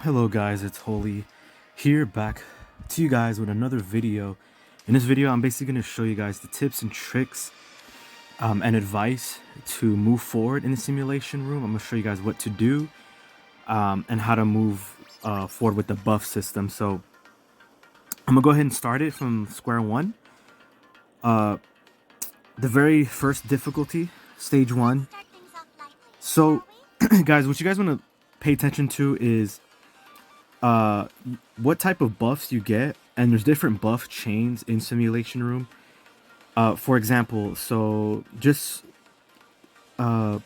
Hello guys, it's Holy here, back to you guys with another video. In this video, I'm basically going to show you guys the tips and tricks and advice to move forward in the simulation room. I'm going to show you guys what to do and how to move forward with the buff system. So I'm going to go ahead and start it from square one. The very first difficulty, stage one. So guys, what you guys want to pay attention to is what type of buffs you get, and there's different buff chains in simulation room. For example, so just for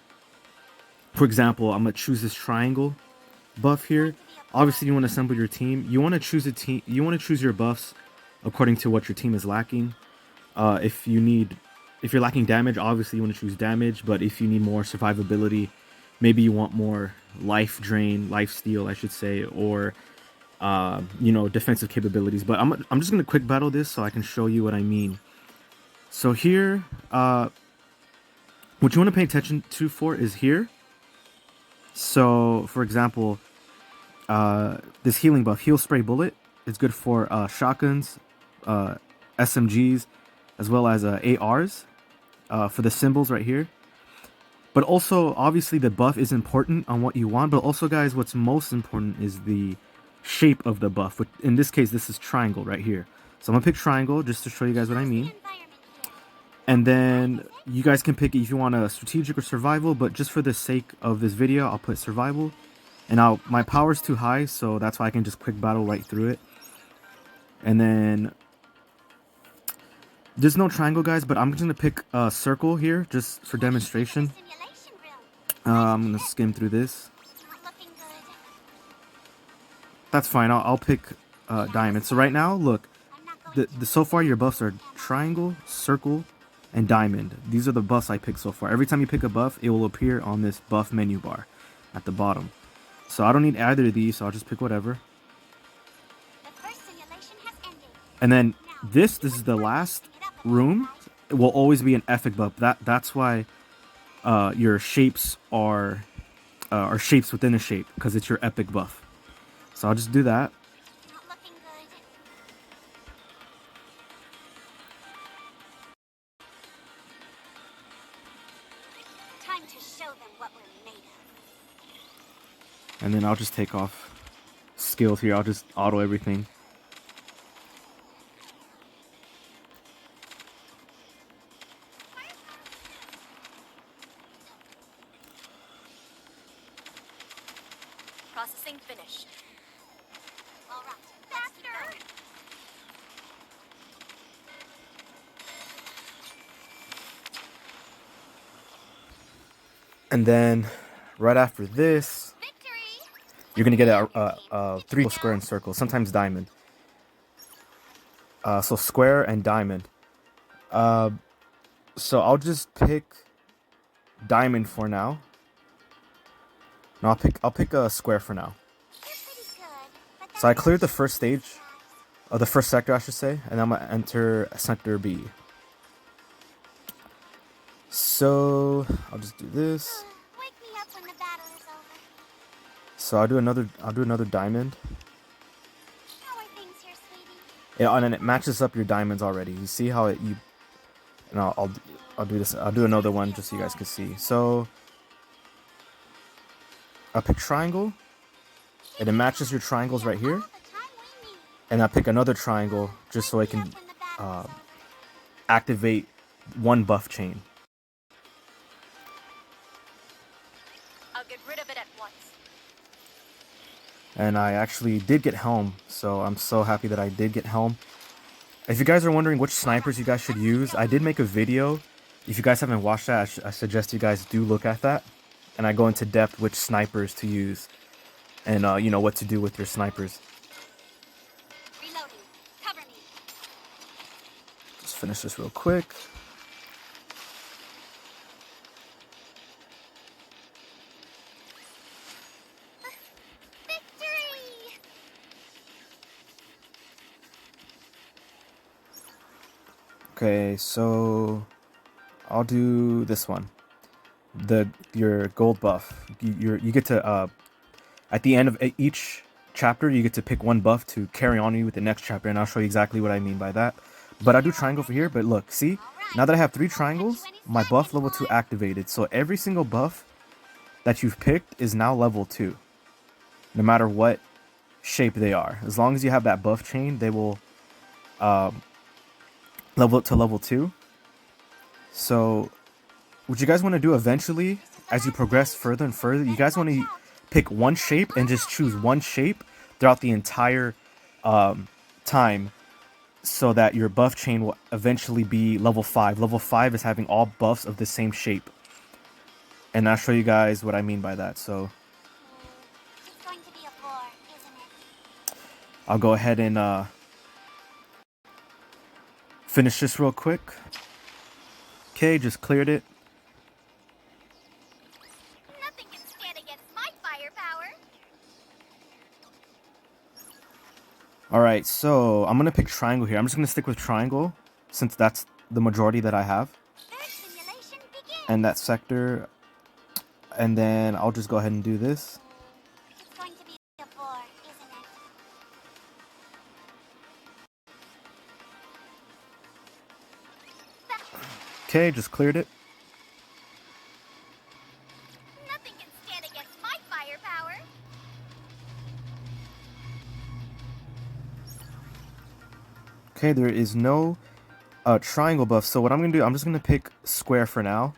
example, I'm gonna choose this triangle buff here. Obviously you want to assemble your team. You want to choose a team, you want to choose your buffs according to what your team is lacking. If you're lacking damage, obviously you want to choose damage, but if you need more survivability, maybe you want more life drain, life steal, I should say, or defensive capabilities. But I'm just gonna quick battle this so I can show you what I mean. So here, what you want to pay attention to for is here. So for example, this healing buff, heal spray bullet, is good for shotguns, SMGs, as well as ARs, for the symbols right here. But also, obviously, the buff is important on what you want. But also, guys, what's most important is the shape of the buff. In this case, this is triangle right here. So I'm going to pick triangle just to show you guys what I mean. And then you guys can pick if you want a strategic or survival. But just for the sake of this video, I'll put survival. And my power's too high, so that's why I can just quick battle right through it. And then there's no triangle, guys, but I'm just going to pick a circle here just for demonstration. I'm gonna skim through this. That's fine. I'll pick diamond. So right now, look, so far your buffs are triangle, circle, and diamond. These are the buffs I picked so far. Every time you pick a buff, it will appear on this buff menu bar at the bottom. So I don't need either of these, so I'll just pick whatever. And then this is the last room. It will always be an epic buff. That's why your shapes are shapes within a shape, because it's your epic buff. So I'll just do that. Time to show them what we're made of. And then I'll just take off skills here. I'll just auto everything. Processing finished. All right, faster! And then right after this, you're gonna get a 3 square and circle, sometimes diamond. So square and diamond. So I'll just pick diamond for now. No, I'll pick a square for now. So I cleared the first stage, the first sector, I should say, and I'm gonna enter sector B. So I'll just do this. Wake me up when the battle is over. So I'll do another diamond. How are things here, sweetie? Yeah, and then it matches up your diamonds already. You see how it and I'll do this. I'll do another one just so you guys can see. So I'll pick triangle, and it matches your triangles right here. And I'll pick another triangle just so I can activate one buff chain. I'll get rid of it at once. And I actually did get helm, so I'm so happy that I did get helm. If you guys are wondering which snipers you guys should use, I did make a video. If you guys haven't watched that, I suggest you guys do look at that. And I go into depth which snipers to use, and what to do with your snipers. Reloading. Cover me. Just finish this real quick. Victory! Okay, so I'll do this one. Your gold buff. You get to at the end of each chapter, you get to pick one buff to carry on you with the next chapter, and I'll show you exactly what I mean by that. But I do triangle for here, but look, see? Now that I have 3 triangles, my buff level 2 activated. So every single buff that you've picked is now level 2. No matter what shape they are. As long as you have that buff chain, they will level up to level 2. So what you guys want to do eventually, as you progress further and further, you guys want to pick one shape and just choose one shape throughout the entire time, so that your buff chain will eventually be level 5. Level 5 is having all buffs of the same shape. And I'll show you guys what I mean by that. So It's going to be a bore, isn't it? I'll go ahead and finish this real quick. Okay, just cleared it. Nothing can stand against my firepower. Alright, so I'm going to pick triangle here. I'm just going to stick with triangle, since that's the majority that I have. Third simulation begins. And that sector. And then I'll just go ahead and do this. It's going to be a bore, isn't it? Okay, just cleared it. Nothing can stand against my firepower. Okay, there is no triangle buff. So what I'm going to do, I'm just going to pick square for now.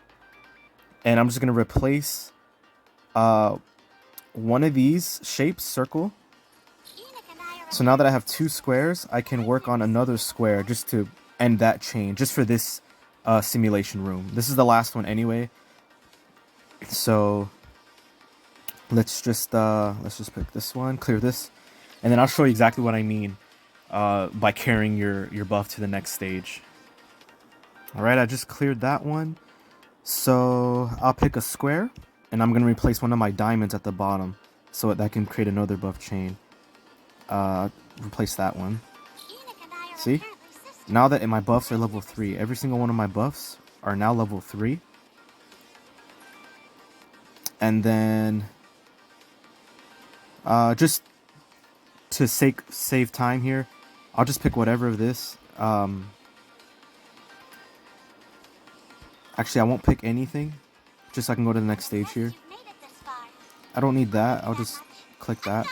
And I'm just going to replace one of these shapes, circle. So now that I have 2 squares, I can work on another square just to end that chain, just for this simulation room. This is the last one anyway. So let's just pick this one, clear this, and then I'll show you exactly what I mean by carrying your buff to the next stage. Alright, I just cleared that one. So I'll pick a square, and I'm going to replace one of my diamonds at the bottom, so that can create another buff chain. Replace that one. See? Now that my buffs are level 3, every single one of my buffs are now level 3. And then, just to save time here, I'll just pick whatever of this. Actually, I won't pick anything, just so I can go to the next stage here. I don't need that. I'll just click that.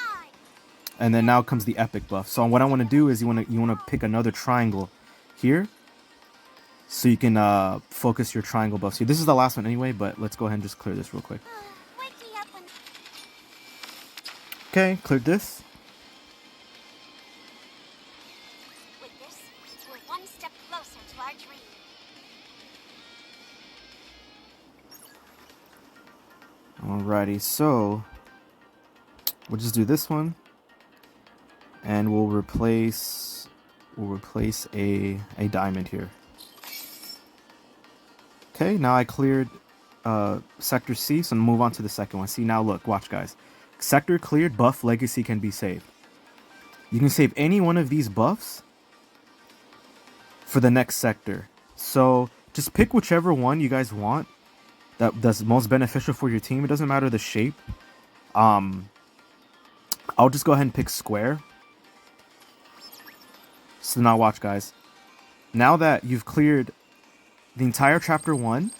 And then now comes the epic buff. So what I want to do is you want to pick another triangle here, so you can focus your triangle buffs here. This is the last one anyway, but let's go ahead and just clear this real quick. Okay, cleared this. With this, we're one step closer to our dream. Alrighty, so we'll just do this one, and we'll replace a diamond here. Okay, now I cleared sector C, so move on to the second one. See, now look, watch guys. Sector cleared, buff legacy can be saved. You can save any one of these buffs for the next sector. So just pick whichever one you guys want that's most beneficial for your team. It doesn't matter the shape. I'll just go ahead and pick square. So now watch guys. Now that you've cleared the entire chapter 1,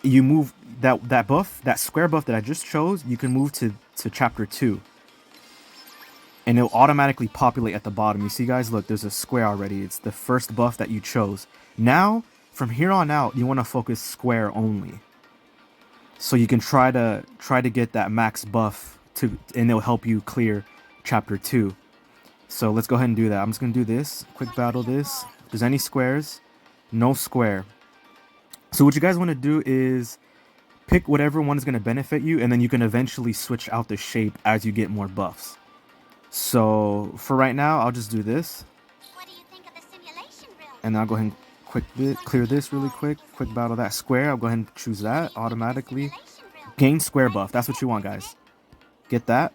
you move that buff, that square buff that I just chose, you can move to chapter 2. And it'll automatically populate at the bottom. You see guys, look, there's a square already. It's the first buff that you chose. Now, from here on out, you want to focus square only. So you can try to get that max buff and it'll help you clear chapter 2. So let's go ahead and do that. I'm just going to do this. Quick battle this. If there's any squares, no square. So what you guys want to do is pick whatever one is going to benefit you, and then you can eventually switch out the shape as you get more buffs. So for right now, I'll just do this. What do you think of the simulation room? And then I'll go ahead and clear this really quick. Quick battle that square. I'll go ahead and choose that automatically. Gain square buff. That's what you want, guys. Get that.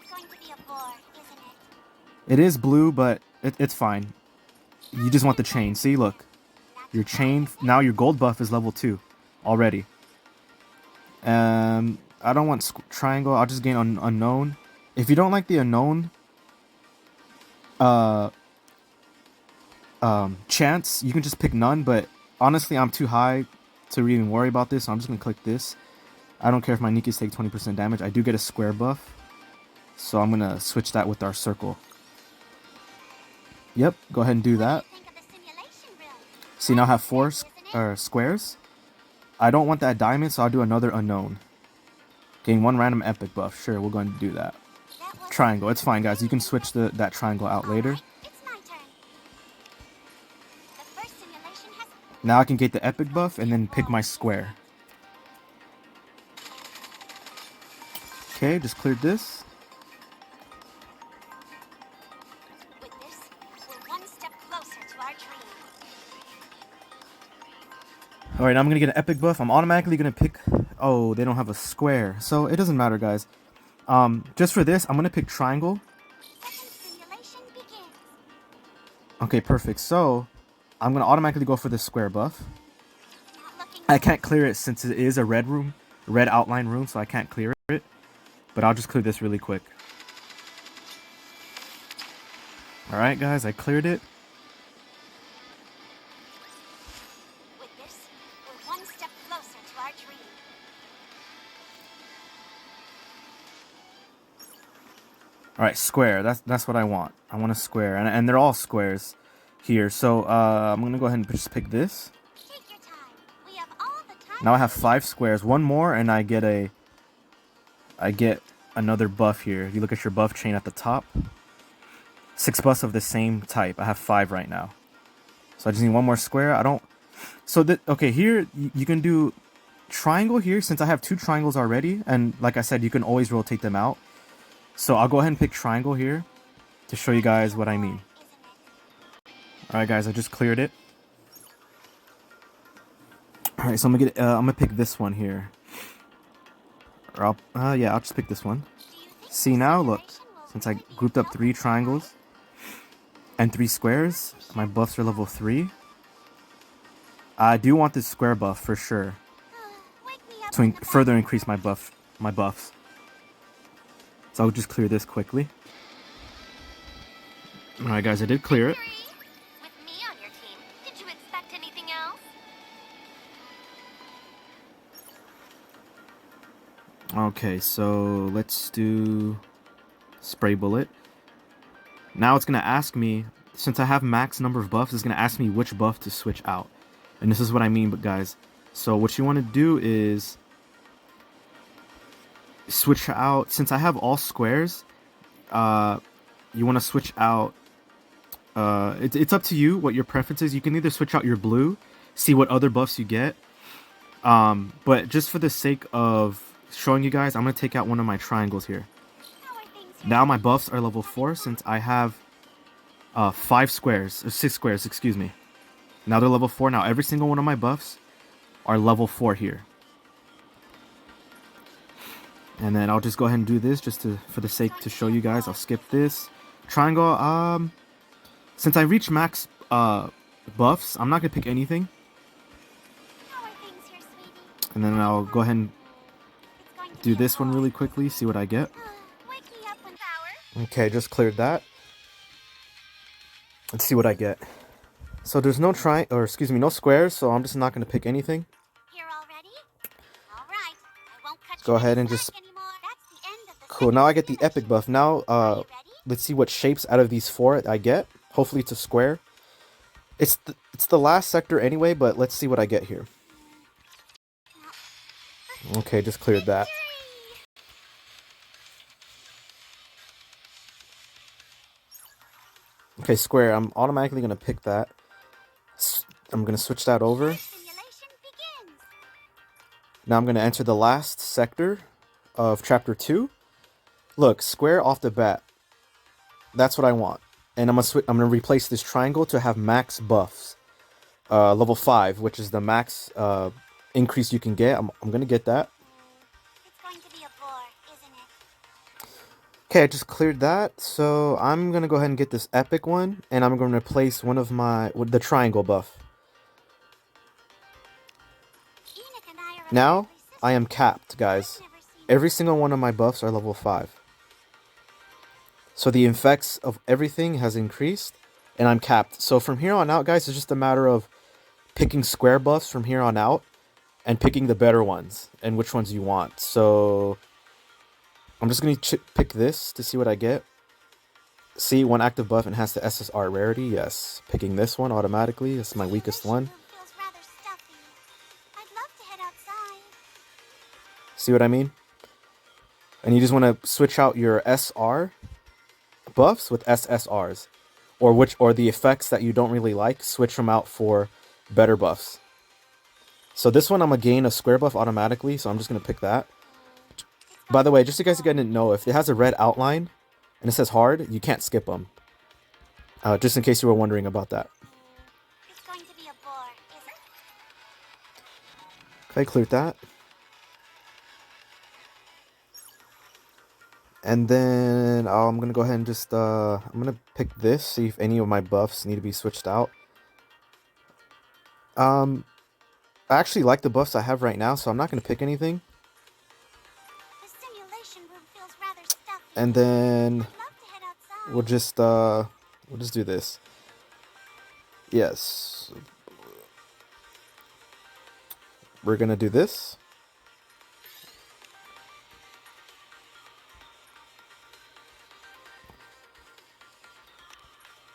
It's going to be a bore, isn't It it? is blue, but it's fine. You just want the chain. See, look. Your chain, now your gold buff is level 2 already. I don't want triangle. I'll just gain unknown. If you don't like the unknown uh chance, you can just pick none, but honestly I'm too high to even worry about this, so I'm just gonna click this. I don't care if my Nikkes take 20% damage. I do get a square buff, so I'm gonna switch that with our circle. Yep, go ahead and do that. See, now I have 4 squares. I don't want that diamond, so I'll do another unknown. Gain 1 random epic buff. Sure, we're going to do that. Triangle. It's fine, guys. You can switch that triangle out later. Now I can get the epic buff and then pick my square. Okay, just cleared this. With this, we're one step closer to our dream. Alright, now I'm going to get an epic buff. I'm automatically going to pick... Oh, they don't have a square. So it doesn't matter, guys. Just for this, I'm going to pick triangle. Okay, perfect. So, I'm going to automatically go for the square buff. I can't clear it since it is a red room. Red outline room, so I can't clear it. But I'll just clear this really quick. Alright, guys, I cleared it. With this, we're one step closer to our dream. Alright, square. That's what I want. I want a square. And they're all squares here. So, I'm going to go ahead and just pick this. Take your time. We have all the time. Now I have 5 squares. One more, and I get another buff here. You look at your buff chain at the top. 6 buffs of the same type. I have 5 right now. So I just need one more square. I don't... So, okay, here, you can do triangle here, since I have 2 triangles already. And like I said, you can always rotate them out. So I'll go ahead and pick triangle here to show you guys what I mean. Alright, guys, I just cleared it. Alright, so I'm gonna pick this one here. Or I'll just pick this one. See now, look, since I grouped up 3 triangles and 3 squares, my buffs are level 3. I do want this square buff for sure to further increase my buffs. So I'll just clear this quickly. Alright, guys, I did clear it. With me on your team, did you expect anything else? Okay, so let's do spray bullet. Now it's going to ask me, since I have max number of buffs, it's going to ask me which buff to switch out. And this is what I mean, but guys. So what you want to do is switch out, since I have all squares, you want to switch out, it's up to you what your preference is. You can either switch out your blue, see what other buffs you get, but just for the sake of showing you guys, I'm going to take out one of my triangles here. Now my buffs are level 4 since I have 6 squares, excuse me. Now they're level 4. Now every single one of my buffs are level 4 here. And then I'll just go ahead and do this just for the sake to show you guys. I'll skip this. Triangle, since I reached max buffs, I'm not going to pick anything. And then I'll go ahead and do this one really quickly, see what I get. Okay, just cleared that. Let's see what I get. So there's no no squares, so I'm just not going to pick anything. Here already? All right. I won't cut Go ahead and just... Cool, now I get the epic buff. Now, let's see what shapes out of these 4 I get. Hopefully it's a square. It's the last sector anyway, but let's see what I get here. Okay, just cleared that. Okay, square. I'm automatically going to pick that. I'm going to switch that over. Now I'm going to enter the last sector of Chapter 2. Look, square off the bat. That's what I want. And I'm going to replace this triangle to have max buffs. Level 5, which is the max increase you can get. I'm going to get that. It's going to be a bore, isn't it? Okay, I just cleared that. So I'm going to go ahead and get this epic one. And I'm going to replace one of the triangle buff. Now, I am capped, guys. Every single one of my buffs are level 5. So the effects of everything has increased, and I'm capped. So from here on out, guys, it's just a matter of picking square buffs from here on out and picking the better ones and which ones you want. So I'm just going to pick this to see what I get. See, one active buff enhance the SSR rarity. Yes. Picking this one automatically. This is my weakest one. Feels rather stuffy. I'd love to head outside. See what I mean? And you just want to switch out your SR buffs with SSRs. Or the effects that you don't really like, switch them out for better buffs. So this one I'm going to gain a square buff automatically, so I'm just going to pick that. By the way, just so you guys didn't know, if it has a red outline and it says hard, you can't skip them. Just in case you were wondering about that. It's going to be a bore, isn't it? Okay, cleared that. And then I'm going to go ahead and just, I'm going to pick this, see if any of my buffs need to be switched out. I actually like the buffs I have right now, so I'm not going to pick anything. The simulation room feels rather stuffy. And then I'd love to head outside. we'll just do this. Yes. We're going to do this.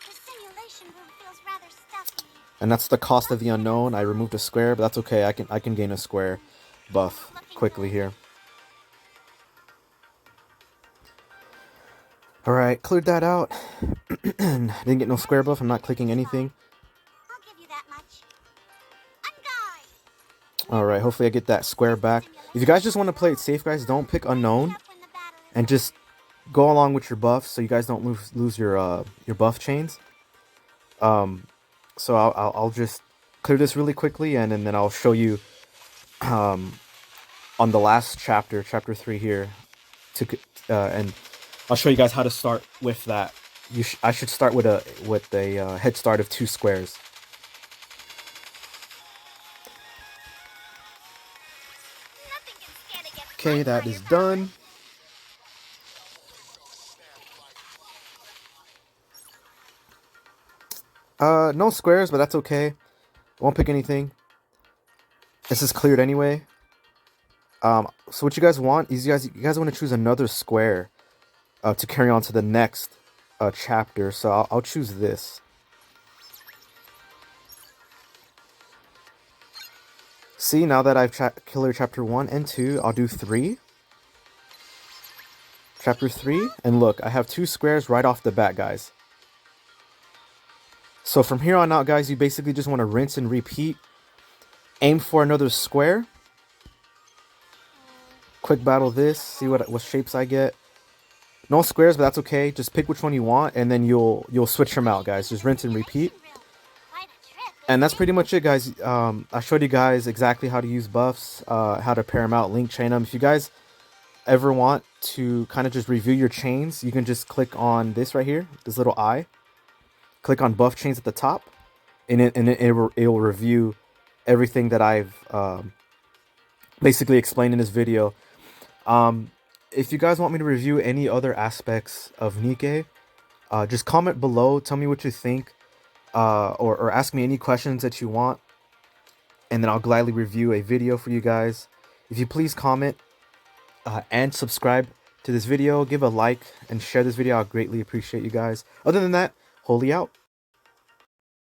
The simulation room feels rather stuffy. And that's the cost of the unknown. I removed a square, but that's okay. I can gain a square buff quickly here. Alright, cleared that out. Didn't get no square buff. I'm not clicking anything. I'll give you that much. Unguide! Alright, hopefully I get that square back. If you guys just want to play it safe, guys, don't pick unknown. When the battle is And just go along with your buffs so you guys don't lose your buff chains. So I'll just clear this really quickly, and then I'll show you on the last chapter, chapter 3 here, and I'll show you guys how to start with that. I should start with a head start of 2 squares. nothing can stand against Okay, my that fire is power. done. No squares, but that's okay. Won't pick anything. This is cleared anyway. So what you guys want is you guys want to choose another square to carry on to the next chapter. So I'll choose this. See, now that I've cleared chapter 1 and 2, I'll do 3. Chapter 3, and look, I have 2 squares right off the bat, guys. So from here on out, guys, you basically just want to rinse and repeat. Aim for another square. Quick battle this, see what shapes I get. No squares, but that's okay. Just pick which one you want, and then you'll switch them out, guys. Just rinse and repeat. Quite a trip, And that's pretty much it, guys. I showed you guys exactly how to use buffs, how to pair them out, link chain them. If you guys ever want to kind of just review your chains, you can just click on this right here, this little eye. Click on buff chains at the top, and it will review everything that I've basically explained in this video. If you guys want me to review any other aspects of Nikke, just comment below. Tell me what you think, or ask me any questions that you want, and then I'll gladly review a video for you guys. If you please comment and subscribe to this video, give a like and share this video. I'll greatly appreciate you guys. Other than that, Holy out.